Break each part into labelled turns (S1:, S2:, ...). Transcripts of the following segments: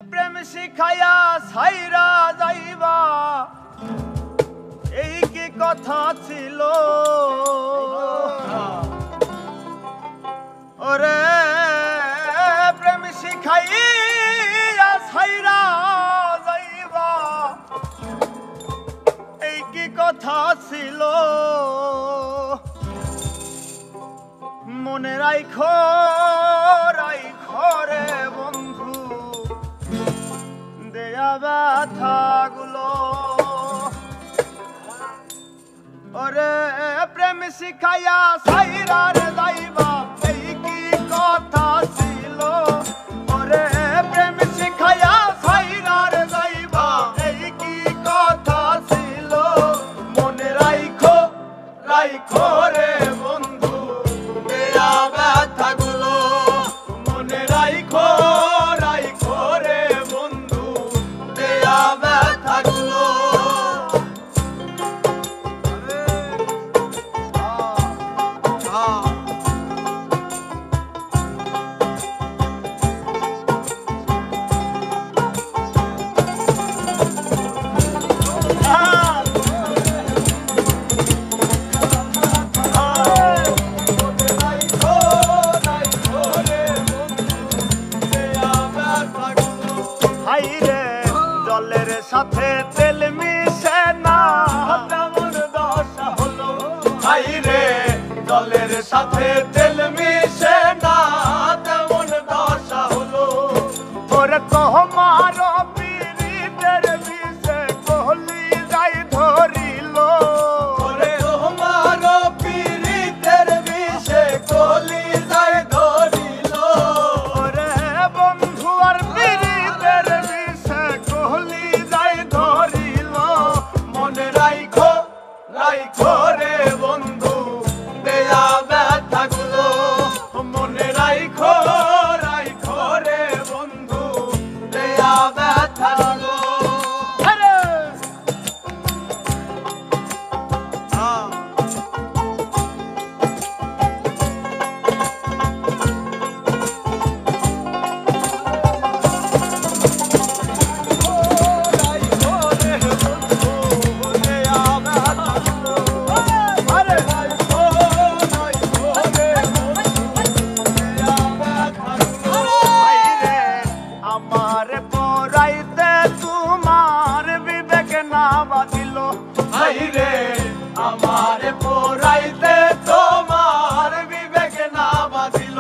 S1: প্রেম শিখাইয়া ছাইরা যাইবা এই কি কথা ছিল ওরে প্রেম শিখাইয়া ছাইরা যাইবা এই কি কথা ছিল মনে রাইখো রাইখো রে বন্ধু দেয়া ব্যথাগুলো ওরে প্রেম শিখাইয়া ছাইরা রে যাইবা এই কি কথা ছিল ওরে প্রেম শিখাইয়া ছাইরা রে যাইবা এই কি কথা ছিল মনে রাইখো রাইখো রে বন্ধু দেয়া ব্যথাগুলো মনে রাইখো রাইখো রে বন্ধু দেয়া ব্যথাগুলো জলের সাথে তেল মিশে না তেমন দশা হলো হাইরে জলের সাথে তেল মিশে না তেমন দশা হলো ওরে তোমার পীড়িতের বিষে কহলি যাই ধরিল ওরে তোমার পীড়িতের বিষে কহলি যাই ধরিল ওরে বন্ধু আর পীড়িতের বিষে কহলি যাই ধরিল মনে রাইখো রাইখো রে বন্ধু দেয়া ব্যথাগুলো মনে রাইখো রাইখো রে বন্ধু দেয়া ব্যথাগুলো হাইরে আমারে পোরাইতে তোমার বিবেক না বাঁধিল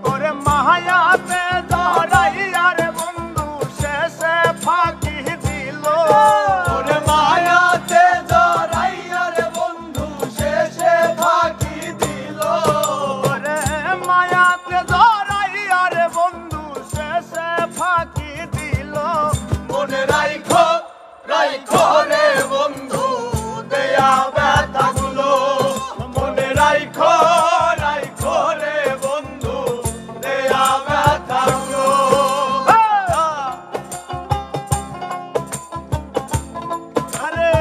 S1: ওরে মায়াতে জড়াইয়া রে বন্ধু শেষে ফাঁকি দিল ওরে মায়াতে জড়াইয়া রে বন্ধু শেষে ফাঁকি দিল ওরে মায়াতে জড়াইয়া রে বন্ধু শেষে ফাঁকি দিল মনে রাইখো রাইখো রে বন্ধু দেয়া ব্যথাগুলো মনে রাইখো রাইখো রে বন্ধু দেয়া ব্যথাগুলো আরে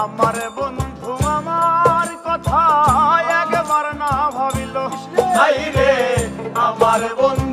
S1: আমার বন্ধু আমার কথা একবার না ভাবিল হাইরে আমার বন্ধু